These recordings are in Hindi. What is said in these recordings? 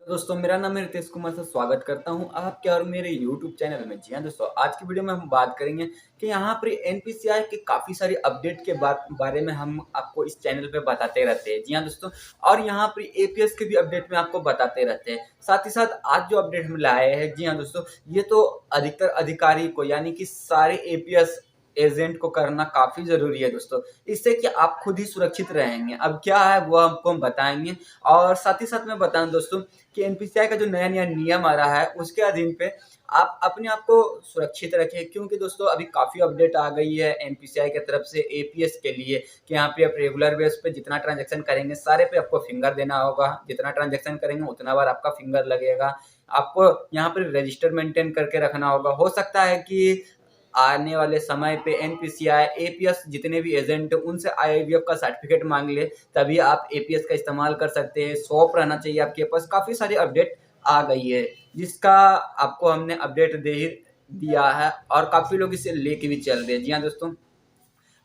दोस्तों मेरा नाम है रितेश कुमार से स्वागत करता हूं आपके और मेरे YouTube चैनल में। जी हाँ दोस्तों, आज की वीडियो में हम बात करेंगे कि यहाँ पर एनपीसीआई के काफ़ी सारी अपडेट के बारे में हम आपको इस चैनल पे बताते रहते हैं। जी हाँ दोस्तों, और यहाँ पर एपीएस के भी अपडेट में आपको बताते रहते हैं। साथ ही साथ आज जो अपडेट हम लाए हैं, जी हाँ दोस्तों, ये तो अधिकतर अधिकारी को यानी कि सारे एपीएस एजेंट को करना काफ़ी ज़रूरी है दोस्तों, इससे कि आप खुद ही सुरक्षित रहेंगे। अब क्या है वो आपको हम बताएंगे, और साथ ही साथ मैं बताऊं दोस्तों कि एनपीसीआई का जो नया नया नियम आ रहा है उसके अधीन पे आप अपने आप को सुरक्षित रखें, क्योंकि दोस्तों अभी काफ़ी अपडेट आ गई है एनपीसीआई की तरफ से एपीएस के लिए कि यहाँ पे आप रेगुलर बेस पे जितना ट्रांजैक्शन करेंगे सारे पे आपको फिंगर देना होगा। जितना ट्रांजैक्शन करेंगे उतना बार आपका फिंगर लगेगा। आपको यहाँ पर रजिस्टर मेंटेन करके रखना होगा। हो सकता है कि आने वाले समय पे एनपीसीआई एपीएस जितने भी एजेंट उनसे आईवीएफ का सर्टिफिकेट मांग ले, तभी आप एपीएस का इस्तेमाल कर सकते हैं। सॉप रहना चाहिए आपके पास। काफ़ी सारी अपडेट आ गई है जिसका आपको हमने अपडेट दे ही दिया है, और काफ़ी लोग इसे लेके भी चल रहे हैं। जी हाँ दोस्तों,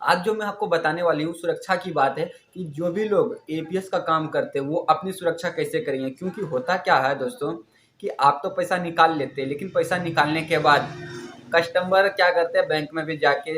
आज जो मैं आपको बताने वाली हूँ सुरक्षा की बात है कि जो भी लोग एपीएस का काम करते हैं वो अपनी सुरक्षा कैसे करेंगे। क्योंकि होता क्या है दोस्तों कि आप तो पैसा निकाल लेते हैं, लेकिन पैसा निकालने के बाद कस्टमर क्या करते हैं, बैंक में भी जाके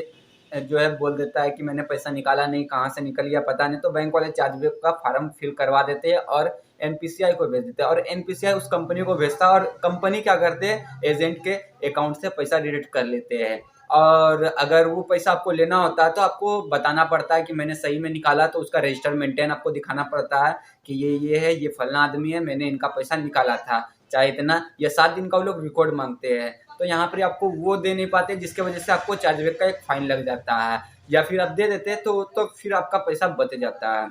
जो है बोल देता है कि मैंने पैसा निकाला नहीं, कहाँ से निकल गया पता नहीं। तो बैंक वाले चार्जबैक का फॉर्म फिल करवा देते हैं और एनपीसीआई को भेज देते हैं, और एनपीसीआई उस कंपनी को भेजता है, और कंपनी क्या करते हैं, एजेंट के अकाउंट से पैसा डिडक्ट कर लेते हैं। और अगर वो पैसा आपको लेना होता है तो आपको बताना पड़ता है कि मैंने सही में निकाला, तो उसका रजिस्टर मेंटेन आपको दिखाना पड़ता है कि ये है, ये फलना आदमी है, मैंने इनका पैसा निकाला था, चाहे इतना या 7 दिन का वो लोग रिकॉर्ड मांगते हैं। तो यहाँ पर आपको वो दे नहीं पाते, जिसके वजह से आपको चार्जबैक का एक फाइन लग जाता है, या फिर आप दे देते हैं तो फिर आपका पैसा बच जाता है।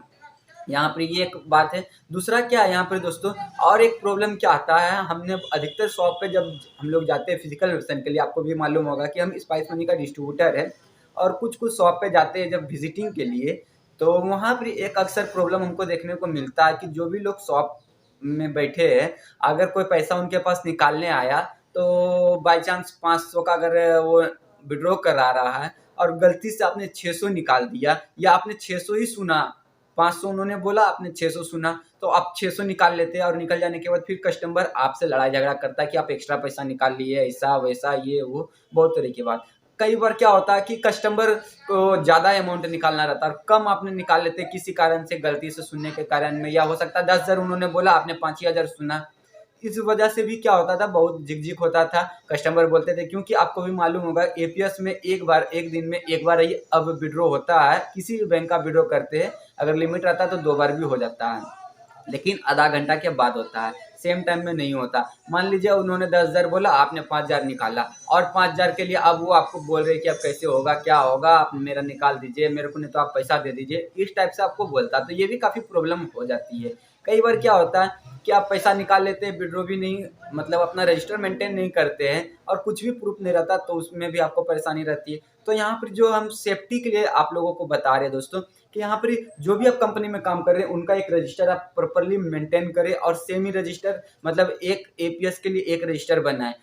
यहाँ पर ये एक बात है। दूसरा क्या है यहाँ पर दोस्तों, और एक प्रॉब्लम क्या आता है, हमने अधिकतर शॉप पे जब हम लोग जाते हैं फिजिकल वेरिफिकेशन के लिए, आपको भी मालूम होगा कि हम स्पाइस मनी का डिस्ट्रीब्यूटर है, और कुछ कुछ शॉप पे जाते हैं जब विजिटिंग के लिए, तो वहाँ पर एक अक्सर प्रॉब्लम हमको देखने को मिलता है कि जो भी लोग शॉप में बैठे हैं, अगर कोई पैसा उनके पास निकालने आया तो बाई चांस 500 का अगर वो विड्रॉ करा रहा है और गलती से आपने 600 निकाल दिया, या आपने 600 ही सुना, 500 उन्होंने बोला, आपने 600 सुना, तो आप 600 निकाल लेते हैं, और निकल जाने के बाद फिर कस्टमर आपसे लड़ाई झगड़ा करता है कि आप एक्स्ट्रा पैसा निकाल लिए, ऐसा वैसा ये वो बहुत तरह की बात। कई बार क्या होता है कि कस्टमर को ज़्यादा अमाउंट निकालना रहता है और कम आपने निकाल लेते हैं किसी कारण से, गलती से सुनने के कारण में, या हो सकता है 10,000 उन्होंने बोला, आपने 5,000 सुना। इस वजह से भी क्या होता था, बहुत झिक-झिक होता था। कस्टमर बोलते थे, क्योंकि आपको भी मालूम होगा एपीएस में एक दिन में एक बार ही अब विड्रॉ होता है। किसी भी बैंक का विड्रॉ करते हैं, अगर लिमिट रहता है तो 2 बार भी हो जाता है, लेकिन आधा घंटा के बाद होता है, सेम टाइम में नहीं होता। मान लीजिए उन्होंने 10,000 बोला, आपने 5,000 निकाला, और 5,000 के लिए अब वो आपको बोल रहे हैं कि अब कैसे होगा, क्या होगा, आप मेरा निकाल दीजिए, मेरे को नहीं तो आप पैसा दे दीजिए, इस टाइप से आपको बोलता है। तो ये भी काफ़ी प्रॉब्लम हो जाती है। कई बार क्या होता है कि आप पैसा निकाल लेते हैं, विड्रॉ भी नहीं, मतलब अपना रजिस्टर मेंटेन नहीं करते हैं, और कुछ भी प्रूफ नहीं रहता, तो उसमें भी आपको परेशानी रहती है। तो यहाँ पर जो हम सेफ्टी के लिए आप लोगों को बता रहे हैं दोस्तों, कि यहाँ पर जो भी आप कंपनी में काम कर रहे हैं उनका एक रजिस्टर आप प्रॉपर्ली मेंटेन करें, और सेम ही रजिस्टर, मतलब एक एपीएस के लिए एक रजिस्टर बनाएं।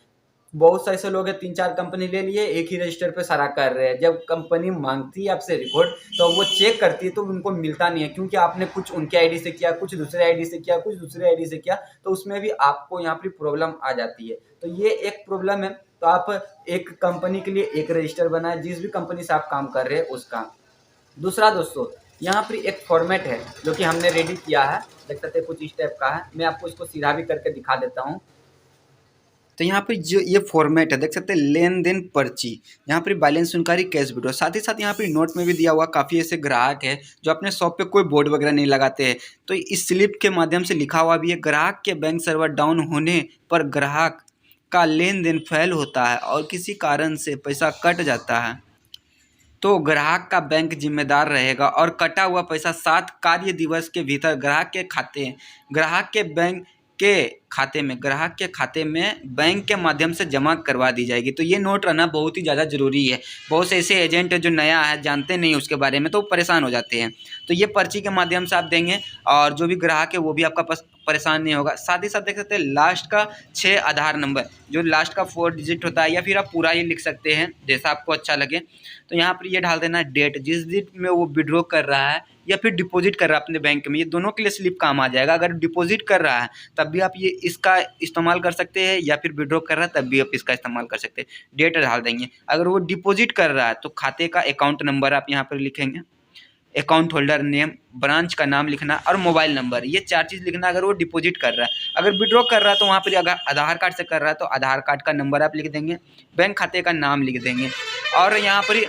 बहुत से ऐसे लोग हैं 3-4 कंपनी ले लिए, एक ही रजिस्टर पे सारा कर रहे हैं। जब कंपनी मांगती है आपसे रिकॉर्ड, तो वो चेक करती है तो उनको मिलता नहीं है, क्योंकि आपने कुछ उनके आईडी से किया, कुछ दूसरे आईडी से किया, कुछ दूसरे आईडी से किया, तो उसमें भी आपको यहाँ पर प्रॉब्लम आ जाती है। तो ये एक प्रॉब्लम है। तो आप एक कंपनी के लिए एक रजिस्टर बनाएं, जिस भी कंपनी से आप काम कर रहे हैं उसका। दूसरा दोस्तों, यहाँ पर एक फॉर्मेट है जो कि हमने रेडी किया है, देख सकते हैं कुछ इस टाइप का है। मैं आपको इसको सीधा भी करके दिखा देता हूँ। तो यहाँ पे जो ये फॉर्मेट है, देख सकते हैं, लेन देन पर्ची, यहाँ पर बैलेंस जानकारी, कैश विड्रॉ, साथ ही साथ यहाँ पे नोट में भी दिया हुआ। काफ़ी ऐसे ग्राहक है जो अपने शॉप पे कोई बोर्ड वगैरह नहीं लगाते हैं, तो इस स्लिप के माध्यम से लिखा हुआ भी है, ग्राहक के बैंक सर्वर डाउन होने पर ग्राहक का लेन देन फेल होता है और किसी कारण से पैसा कट जाता है तो ग्राहक का बैंक जिम्मेदार रहेगा, और कटा हुआ पैसा 7 कार्य दिवस के भीतर ग्राहक के खाते में बैंक के माध्यम से जमा करवा दी जाएगी। तो ये नोट रहना बहुत ही ज़्यादा ज़रूरी है। बहुत से ऐसे एजेंट है जो नया है, जानते नहीं उसके बारे में, तो परेशान हो जाते हैं। तो ये पर्ची के माध्यम से आप देंगे, और जो भी ग्राहक है वो भी आपका परेशान नहीं होगा। साथ ही साथ देख सकते हैं लास्ट का 6 आधार नंबर, जो लास्ट का 4 डिजिट होता है, या फिर आप पूरा ही लिख सकते हैं जैसा आपको अच्छा लगे। तो यहाँ पर ये डाल देना डेट, जिस डेट में वो विड्रॉ कर रहा है या फिर डिपॉजिट कर रहा है अपने बैंक में, ये दोनों के लिए स्लिप काम आ जाएगा। अगर डिपॉजिट कर रहा है तब भी आप ये इसका इस्तेमाल कर सकते हैं, या फिर विड्रॉ कर रहा है तब भी आप इसका इस्तेमाल कर सकते हैं। डेट डाल देंगे। अगर वो डिपॉजिट कर रहा है तो खाते का अकाउंट नंबर आप यहाँ पर लिखेंगे, अकाउंट होल्डर नेम, ब्रांच का नाम लिखना और मोबाइल नंबर, ये 4 चीज़ लिखना अगर वो डिपॉजिट कर रहा है। अगर विड्रॉ कर रहा है तो वहाँ पर अगर आधार कार्ड से कर रहा है तो आधार कार्ड का नंबर आप लिख देंगे, बैंक खाते का नाम लिख देंगे, और यहाँ पर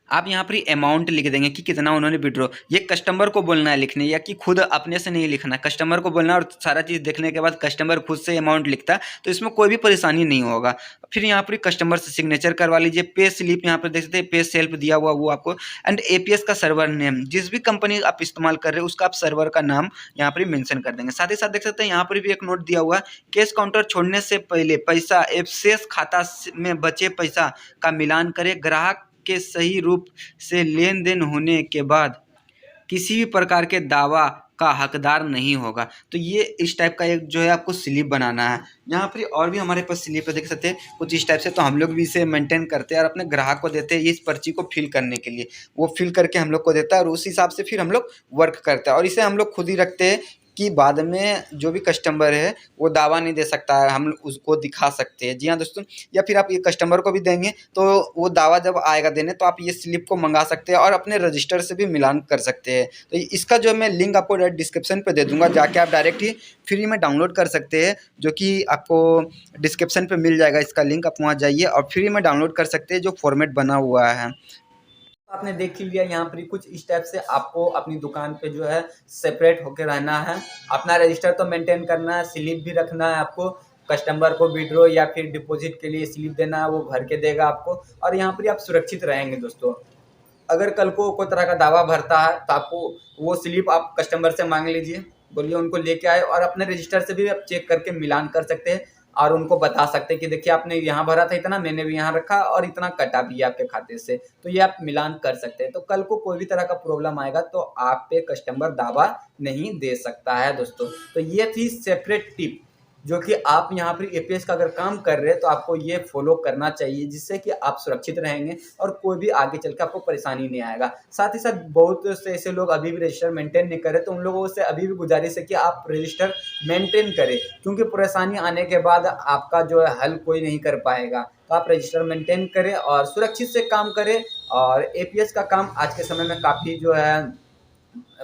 आप यहाँ पर अमाउंट लिख देंगे कि कितना उन्होंने विड्रॉ। ये कस्टमर को बोलना है लिखने, या कि खुद अपने से नहीं लिखना, कस्टमर को बोलना। और सारा चीज़ देखने के बाद कस्टमर खुद से अमाउंट लिखता है तो इसमें कोई भी परेशानी नहीं होगा। फिर यहाँ पर कस्टमर से सिग्नेचर करवा लीजिए। पे स्लिप यहाँ पर देख सकते हैं, पे सेल्फ दिया हुआ वो आपको, एंड एपीएस का सर्वर नेम, जिस भी कंपनी आप इस्तेमाल कर रहे हो उसका आप सर्वर का नाम यहाँ पर मेंशन कर देंगे। साथ ही साथ देख सकते हैं यहाँ पर भी एक नोट दिया हुआ है, कैश काउंटर छोड़ने से पहले पैसा एफ शेष खाता में बचे पैसा का मिलान करें। ग्राहक के सही रूप से लेन देन होने के बाद किसी भी प्रकार के दावा का हकदार नहीं होगा। तो ये इस टाइप का एक जो है आपको स्लिप बनाना है। यहाँ पर और भी हमारे पास स्लिप देख सकते हैं कुछ इस टाइप से, तो हम लोग भी इसे मेंटेन करते हैं और अपने ग्राहक को देते हैं इस पर्ची को फिल करने के लिए। वो फिल करके हम लोग को देता है और उस हिसाब से फिर हम लोग वर्क करते हैं, और इसे हम लोग खुद ही रखते हैं कि बाद में जो भी कस्टमर है वो दावा नहीं दे सकता है, हम उसको दिखा सकते हैं। जी हाँ दोस्तों, या फिर आप ये कस्टमर को भी देंगे तो वो दावा जब आएगा देने तो आप ये स्लिप को मंगा सकते हैं और अपने रजिस्टर से भी मिलान कर सकते हैं। तो इसका जो मैं लिंक आपको डिस्क्रिप्शन पे दे दूंगा, जाके आप डायरेक्ट ही फ्री में डाउनलोड कर सकते हैं, जो कि आपको डिस्क्रिप्शन पे मिल जाएगा इसका लिंक। आप वहाँ जाइए और फ्री में डाउनलोड कर सकते हैं, जो फॉर्मेट बना हुआ है। आपने देख ही लिया, यहाँ पर कुछ इस टाइप से आपको अपनी दुकान पे जो है सेपरेट होकर रहना है। अपना रजिस्टर तो मेंटेन करना है, स्लिप भी रखना है आपको, कस्टमर को विड्रॉ या फिर डिपॉजिट के लिए स्लिप देना है, वो भर के देगा आपको, और यहाँ पर आप सुरक्षित रहेंगे दोस्तों। अगर कल को कोई तरह का दावा भरता है तो आपको वो स्लिप आप कस्टमर से मांग लीजिए, बोलिए उनको लेके आए, और अपने रजिस्टर से भी आप चेक करके मिलान कर सकते हैं और उनको बता सकते हैं कि देखिए आपने यहाँ भरा था इतना, मैंने भी यहाँ रखा और इतना कटा भी है आपके खाते से। तो ये आप मिलान कर सकते हैं। तो कल को कोई भी तरह का प्रॉब्लम आएगा तो आप पे कस्टमर दावा नहीं दे सकता है दोस्तों। तो ये थी सेपरेट टिप, जो कि आप यहाँ पर एपीएस का अगर काम कर रहे हैं तो आपको ये फॉलो करना चाहिए, जिससे कि आप सुरक्षित रहेंगे और कोई भी आगे चल के आपको परेशानी नहीं आएगा। साथ ही साथ बहुत से ऐसे लोग अभी भी रजिस्टर मेंटेन नहीं करें, तो उन लोगों से अभी भी गुजारिश है कि आप रजिस्टर मेंटेन करें, क्योंकि परेशानी आने के बाद आपका जो है हल कोई नहीं कर पाएगा। तो आप रजिस्टर मेंटेन करें और सुरक्षित से काम करें। और एपीएस का काम आज के समय में काफ़ी जो है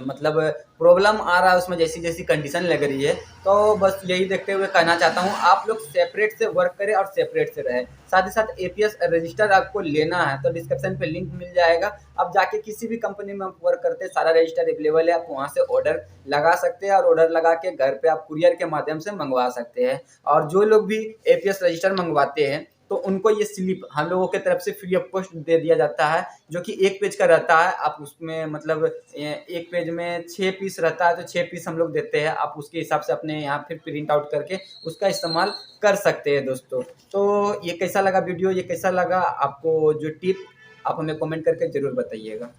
मतलब प्रॉब्लम आ रहा है उसमें, जैसी जैसी कंडीशन लग रही है। तो बस यही देखते हुए कहना चाहता हूँ आप लोग सेपरेट से वर्क करें और सेपरेट से रहें। साथ ही साथ एपीएस रजिस्टर आपको लेना है तो डिस्क्रिप्शन पे लिंक मिल जाएगा, आप जाके किसी भी कंपनी में आप वर्क करते हैं सारा रजिस्टर अवेलेबल है, आप वहाँ से ऑर्डर लगा सकते हैं और ऑर्डर लगा के घर पे आप कुरियर के माध्यम से मंगवा सकते हैं। और जो लोग भी एपीएस रजिस्टर मंगवाते हैं तो उनको ये स्लिप हम लोगों के तरफ से फ्री ऑफ कॉस्ट दे दिया जाता है, जो कि 1 पेज का रहता है। आप उसमें मतलब 1 पेज में 6 पीस रहता है, तो 6 पीस हम लोग देते हैं, आप उसके हिसाब से अपने यहाँ फिर प्रिंट आउट करके उसका इस्तेमाल कर सकते हैं दोस्तों। तो ये कैसा लगा वीडियो, ये कैसा लगा आपको जो टिप, आप हमें कमेंट करके ज़रूर बताइएगा।